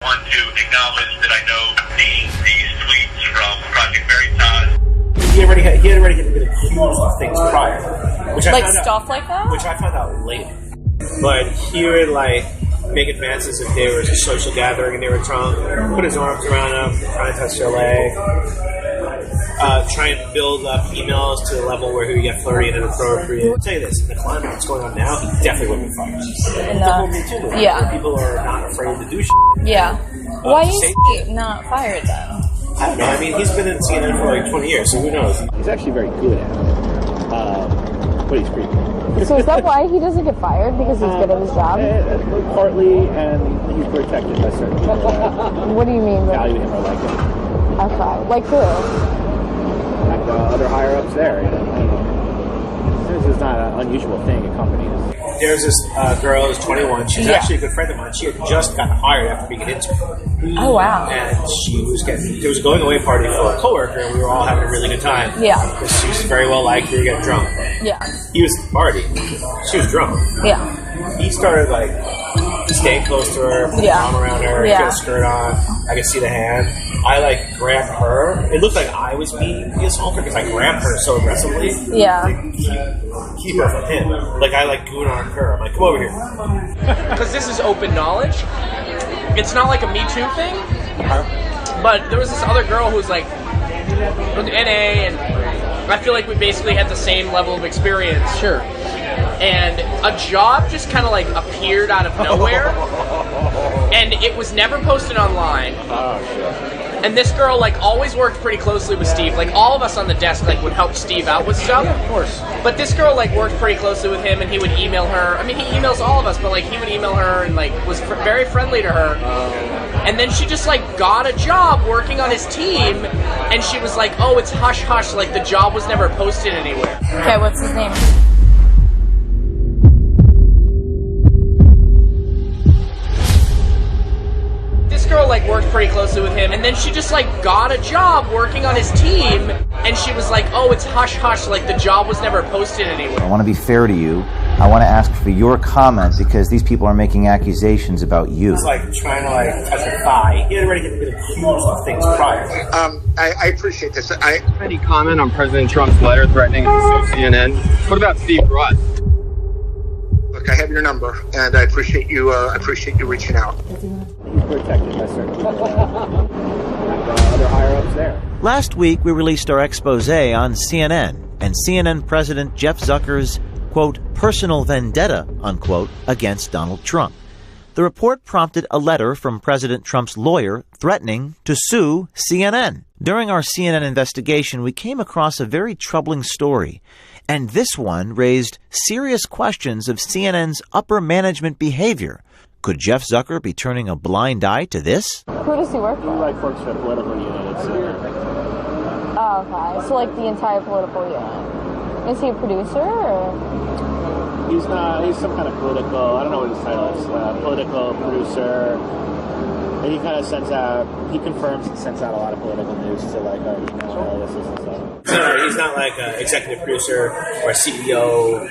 Want to acknowledge that I know these tweets from Project Veritas. He had already been accused of things prior, which I like found stuff out, like that. which I found out later. But he would like make advances if there was a social gathering and they were drunk, put his arms around them, try and touch their leg, try and build up emails to the level where he would get flirty and inappropriate. I'll tell you this, in the climate that's going on now, he definitely wouldn't be fired. The whole Me Too movement, where people are not afraid to do shit. Yeah. Why is he not fired then? I don't know. I mean, he's been in CNN for like 20 years, so who knows? He's actually very good at it. But he's creepy. So is that why he doesn't get fired? Because he's good at his job? Partly, and he's protected by certain people that What do you mean? value him or like him. Okay. Like who? Like the other higher-ups there. You know? I don't know. This is not an unusual thing in companies. There's this girl who's 21. She's actually a good friend of mine. She had just gotten hired after being an intern. Oh, wow. And there was a going away party for a coworker, and we were all having a really good time. Yeah. Because she was very well liked. We were getting drunk. Yeah. He was at the party. She was drunk. Yeah. He started like staying close to her, put his arm around her, Yeah. get a skirt on. I could see the hand. I like grabbed her. It looked like I was being the assaulter because I grabbed her so aggressively. Yeah. To keep her from him. Like I like goon on her. I'm like, come over here. Because this is open knowledge. It's not like a Me Too thing. But there was this other girl who was like with NA, and I feel like we basically had the same level of experience. Sure. And a job just kind of like appeared out of nowhere, and it was never posted online. Oh, shit. And this girl like always worked pretty closely with Steve. Like all of us on the desk like would help Steve out with stuff. Yeah, of course. But this girl like worked pretty closely with him, and he would email her. I mean, he emails all of us, but like he would email her and like was very friendly to her. And then she just like got a job working on his team, and she was like, "Oh, it's hush hush. Like the job was never posted anywhere." Okay, what's his name? This girl like worked pretty closely with him, and then she just like got a job working on his team, and she was like, "Oh, it's hush hush. Like the job was never posted anywhere." I want to be fair to you. I want to ask for your comment because these people are making accusations about you. It's like trying to like touch her thigh. He had already been accused of things prior. I appreciate this. Any comment on President Trump's letter threatening to sue CNN? What about Steve Russ? Look, I have your number, and I appreciate you reaching out. He's protected by certain people that other higher-ups there. Last week, we released our expose on CNN and CNN President Jeff Zucker's, quote, personal vendetta, unquote, against Donald Trump. The report prompted a letter from President Trump's lawyer threatening to sue CNN. During our CNN investigation, we came across a very troubling story, and this one raised serious questions of CNN's upper management behavior. Could Jeff Zucker be turning a blind eye to this? Who does he work He for? like works for a political unit at CNN. Oh, okay. So like the entire political unit. Is he a producer or? He's not. He's some kind of political. I don't know what his title is. Political producer. And he kind of sends out. He confirms and sends out a lot of political news to like our email lists and stuff. So he's not like an executive producer or a CEO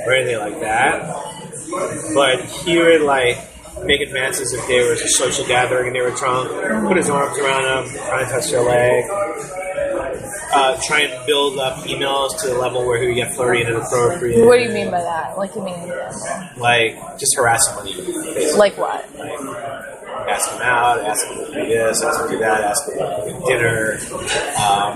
or anything like that. But he would like make advances if there was a social gathering and they were drunk, put his arms around them, try and touch their leg, try and build up emails to the level where he would get flirty and inappropriate. What do you mean by that? Like, you mean an example? Like, just harassment, basically. Like what? Like, ask him out, ask him to do this, ask him to do that, ask him to do dinner.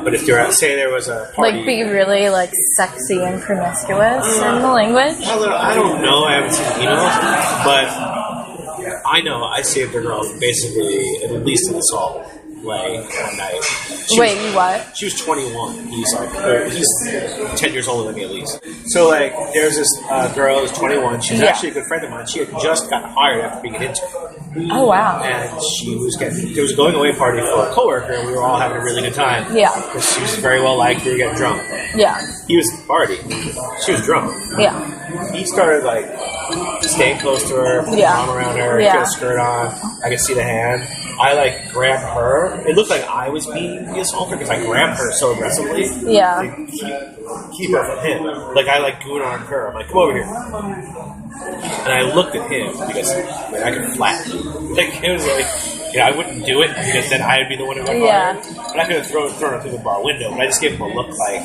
But if you're, say there was a party... Like, be really, like, sexy and promiscuous in the language? I don't know, I haven't seen the emails, but I know I saved a girl from basically at least an assault. Like, one night. Wait, what? She was 21. He's 10 years older than me at least. So, like, there's this girl who's 21. She's actually a good friend of mine. She had just gotten hired after being an intern. Oh, wow. And there was a going away party for a coworker, and we were all having a really good time. Yeah. Because she was very well liked. We were getting drunk. Yeah. He was at the party. She was drunk. Yeah. He started, like, staying close to her, put his arm around her, get a skirt on. I could see the hand. I like grabbed her. It looked like I was being the assaulter because I grabbed her so aggressively. Yeah. To keep her from him. Like I like goon armed her. I'm like, come over here. And I looked at him because I could flatten him. Like it was like, I wouldn't do it because then I'd be the one who got fired. But I could have thrown her through the bar window. But I just gave him a look like,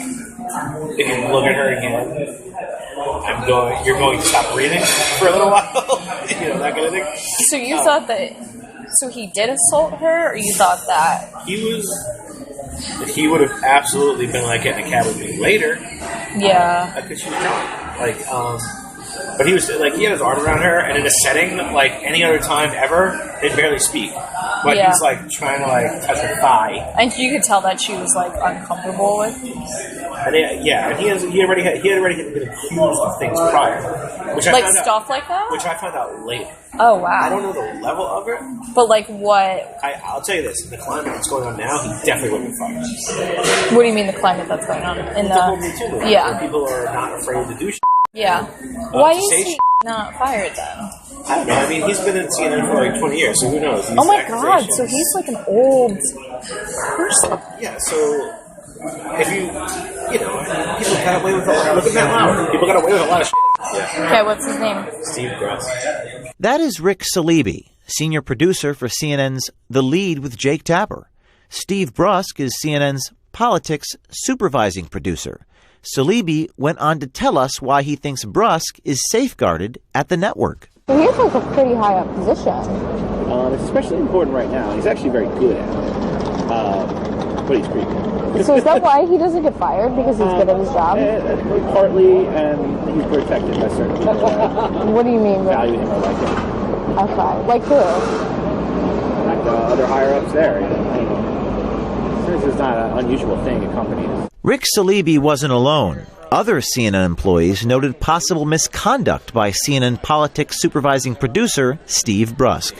if you look at her again, you're going to stop breathing for a little while. That kind of thing. So you thought that, so he did assault her, or you thought that? He would have absolutely been like getting a cab with me later. Yeah. Because she was drunk. But he was like, he had his arm around her, and in a setting like any other time ever, they'd barely speak. But he's like trying to like touch her thigh, and you could tell that she was like uncomfortable with. And he had already been accused of things prior, which I like found stuff out, like that. which I found out later. Oh wow! I don't know the level of it, but like what? I'll tell you this: in the climate that's going on now, he definitely wouldn't be fired. What do you mean the climate that's going on in the whole Me Too movement, where people are not afraid to do shit. Yeah. Why is he not fired then? I don't know. I mean, he's been in CNN for like 20 years, so who knows? Oh my god! So he's like an old person. Yeah. So if people got away with a lot. Look at Matt Lauer. People got away with a lot of shit. Yeah. Okay, what's his name? Steve Brusk. That is Rick Salibi, senior producer for CNN's The Lead with Jake Tapper. Steve Brusk is CNN's politics supervising producer. Salibi went on to tell us why he thinks Brusk is safeguarded at the network. So he's like a pretty high up position. It's especially important right now. He's actually very good at it. But he's pretty good. So is that why he doesn't get fired? Because he's good at his job? Partly, and he's protected by certain people that what do you mean? value him or like him. Okay. Like who? Like other higher-ups there. This is not an unusual thing in companies. Rick Salibi wasn't alone. Other CNN employees noted possible misconduct by CNN politics supervising producer Steve Brusk.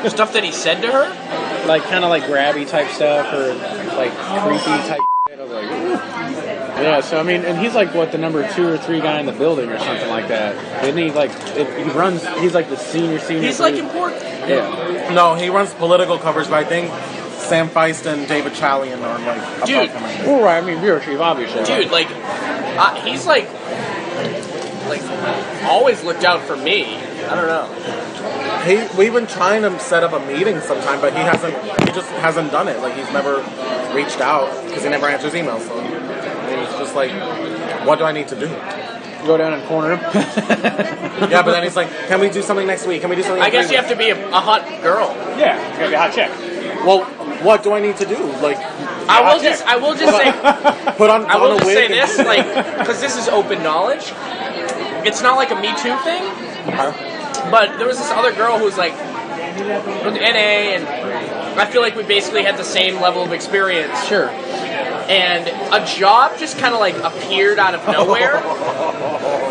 Stuff that he said to her? Like kind of like grabby type stuff or like creepy type shit. I was like, ooh. Yeah, so I mean, and he's like what, the number 2 or 3 guy in the building or something like that. And he like he's like the senior. He's like important. Yeah. No, he runs political coverage, but I think Sam Feist and David Chalian are like dude. Well, right, I mean bureau chief obviously. Dude, like he's like always looked out for me. I don't know. We've been trying to set up a meeting sometime, but he just hasn't done it. Like he's never reached out because he never answers emails. So he's just like, what do I need to do? Go down and corner him. Yeah, but then he's like, can we do something next week? Can we do something? I guess you have to be a hot girl. Yeah, you gotta be a hot chick. Well, what do I need to do? Like, I will just say, put on a wig. Say this, like, because this is open knowledge. It's not like a Me Too thing. But there was this other girl who was like with NA, and I feel like we basically had the same level of experience. Sure. And a job just kind of like appeared out of nowhere,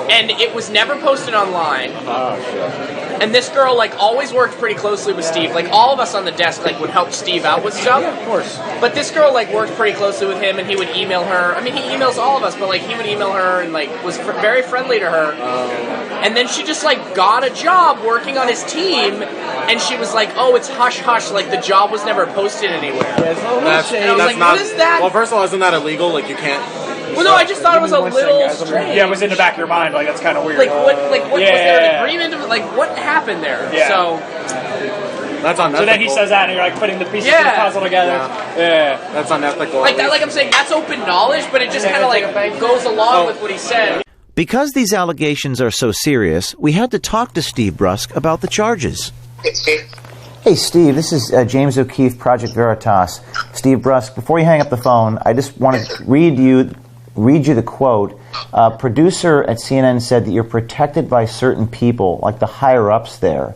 and it was never posted online. Oh, shit. And this girl like always worked pretty closely with Steve. Like all of us on the desk like would help Steve out with stuff. Yeah, of course. But this girl like worked pretty closely with him, and he would email her. I mean, he emails all of us, but like he would email her and like was very friendly to her. And then she just like got a job working on his team, and she was like, "Oh, it's hush hush. Like the job was never posted anywhere." Yeah, and I was like, "What is that?" Well, first of all, isn't that illegal? Like you can't. Well, no, I just thought it was a little strange. Yeah, it was in the back of your mind. Like that's kind of weird. Like what? Was there an agreement? Like what happened there? Yeah. So that's unethical. So then he says that, and you're like putting the pieces of the puzzle together. Yeah. That's unethical. Like that, like I'm saying, that's open knowledge, but it just kind of like goes along with what he said. Because these allegations are so serious, we had to talk to Steve Brusk about the charges. Hey, Steve. Hey, Steve, this is James O'Keefe, Project Veritas. Steve Brusk, before you hang up the phone, I just want to read you the quote. Producer at CNN said that you're protected by certain people, like the higher-ups there,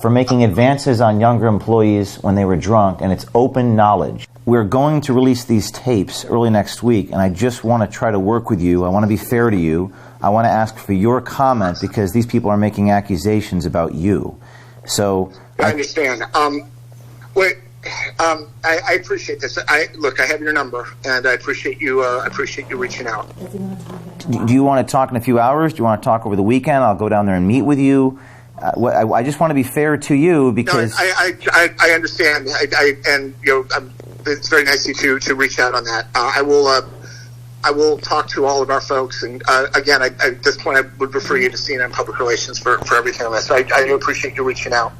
for making advances on younger employees when they were drunk, and it's open knowledge. We're going to release these tapes early next week, and I just want to try to work with you. I want to be fair to you. I want to ask for your comment because these people are making accusations about you. So I understand. I appreciate this. I have your number, and I appreciate you. Reaching out. Do you want to talk in a few hours? Do you want to talk over the weekend? I'll go down there and meet with you. I just want to be fair to you because No, I understand. And it's very nice of you to reach out on that. I will talk to all of our folks, and again, at this point, I would refer you to CNN Public Relations for everything on this. So I do appreciate you reaching out.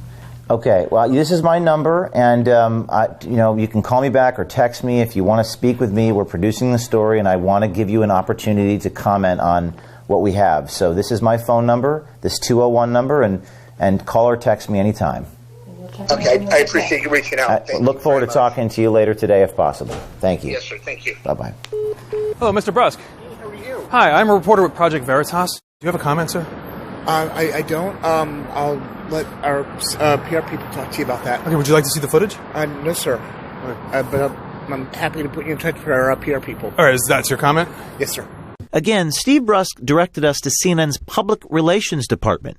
Okay, well, this is my number, and you can call me back or text me if you want to speak with me. We're producing the story, and I want to give you an opportunity to comment on what we have. So this is my phone number, this 201 number, and call or text me anytime. Okay, I appreciate you reaching out. Look forward to talking to you later today if possible. Thank you. Yes, sir. Thank you. Bye-bye. Hello, Mr. Brusk. How are you? Hi, I'm a reporter with Project Veritas. Do you have a comment, sir? I don't. I'll let our PR people talk to you about that. Okay, would you like to see the footage? No, sir. But I'm happy to put you in touch with our PR people. All right, that's your comment? Yes, sir. Again, Steve Brusk directed us to CNN's Public Relations Department.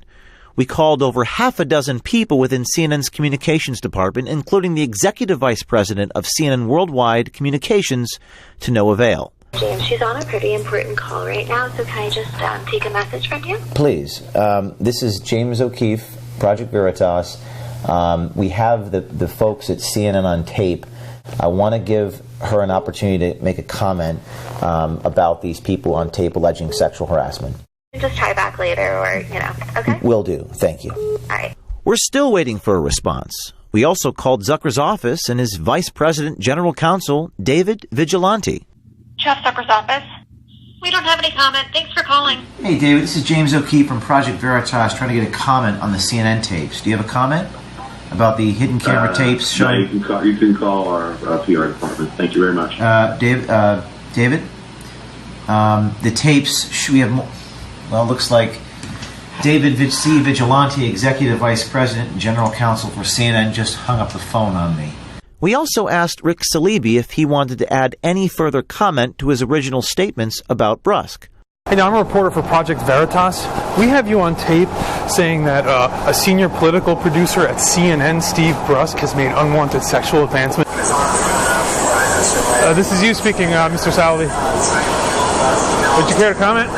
We called over half a dozen people within CNN's communications department, including the executive vice president of CNN Worldwide Communications, to no avail. James, she's on a pretty important call right now, so can I just take a message from you? Please. This is James O'Keefe, Project Veritas. We have the folks at CNN on tape. I want to give her an opportunity to make a comment about these people on tape alleging sexual harassment. Just try back later or, okay? Will do. Thank you. All right. We're still waiting for a response. We also called Zucker's office and his Vice President General Counsel, David Vigilante. Jeff Zucker's office. We don't have any comment. Thanks for calling. Hey, David, this is James O'Keefe from Project Veritas trying to get a comment on the CNN tapes. Do you have a comment about the hidden camera tapes showing? No, you can call our PR department. Thank you very much. David, the tapes, we have more. Well, it looks like David C. Vigilante, Executive Vice President and General Counsel for CNN, just hung up the phone on me. We also asked Rick Salibi if he wanted to add any further comment to his original statements about Brusk. Hey, now I'm a reporter for Project Veritas. We have you on tape saying that a senior political producer at CNN, Steve Brusk, has made unwanted sexual advancement. This is you speaking, Mr. Salvi. Would you care to comment?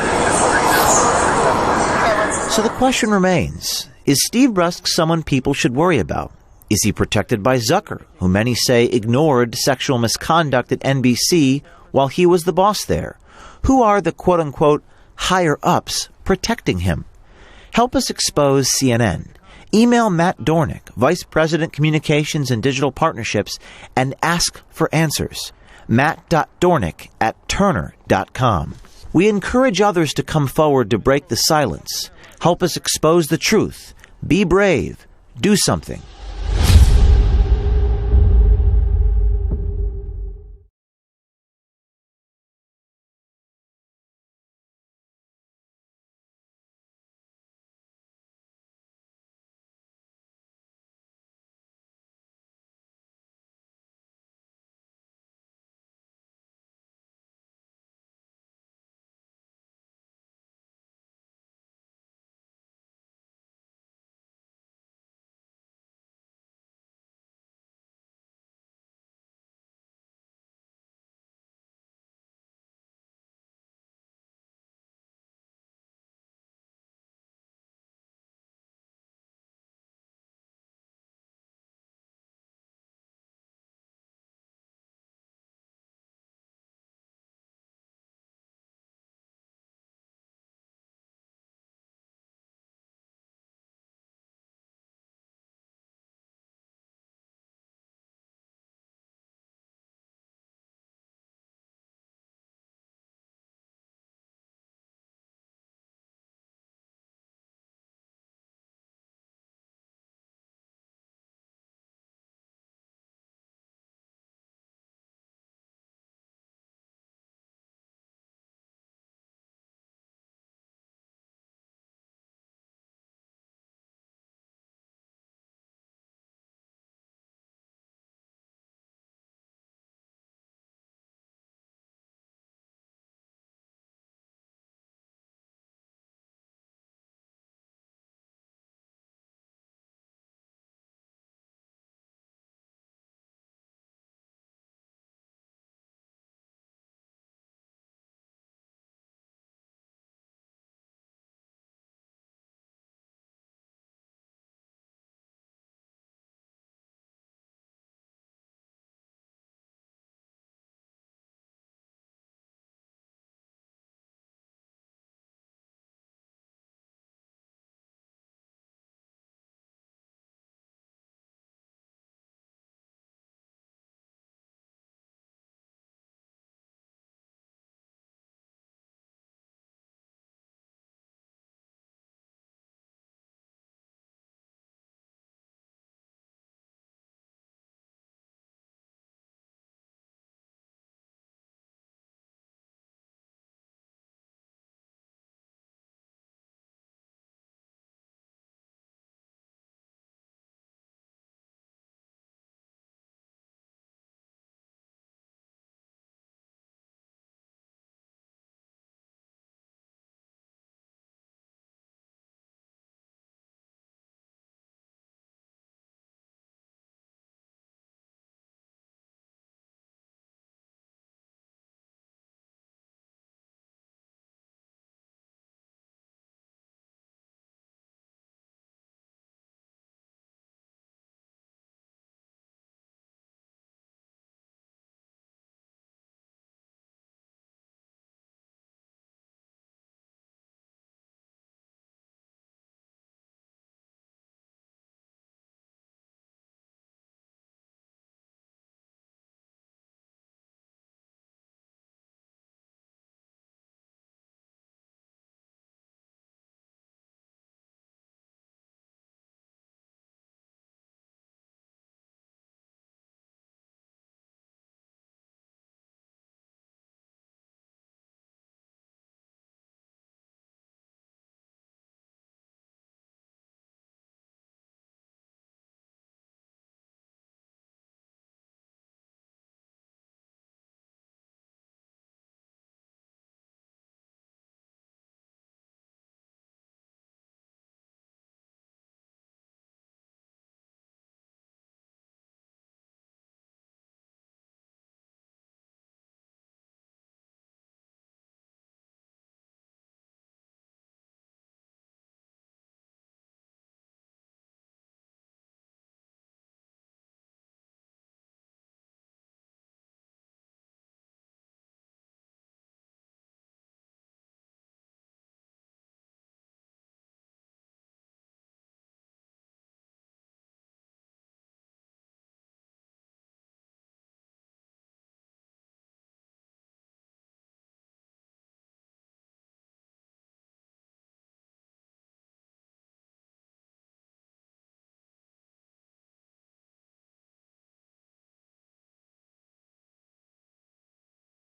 So the question remains, is Steve Brusk someone people should worry about? Is he protected by Zucker, who many say ignored sexual misconduct at NBC while he was the boss there? Who are the quote-unquote higher-ups protecting him? Help us expose CNN. Email Matt Dornick, Vice President Communications and Digital Partnerships, and ask for answers. matt.dornick@turner.com. We encourage others to come forward to break the silence. Help us expose the truth. Be brave. Do something.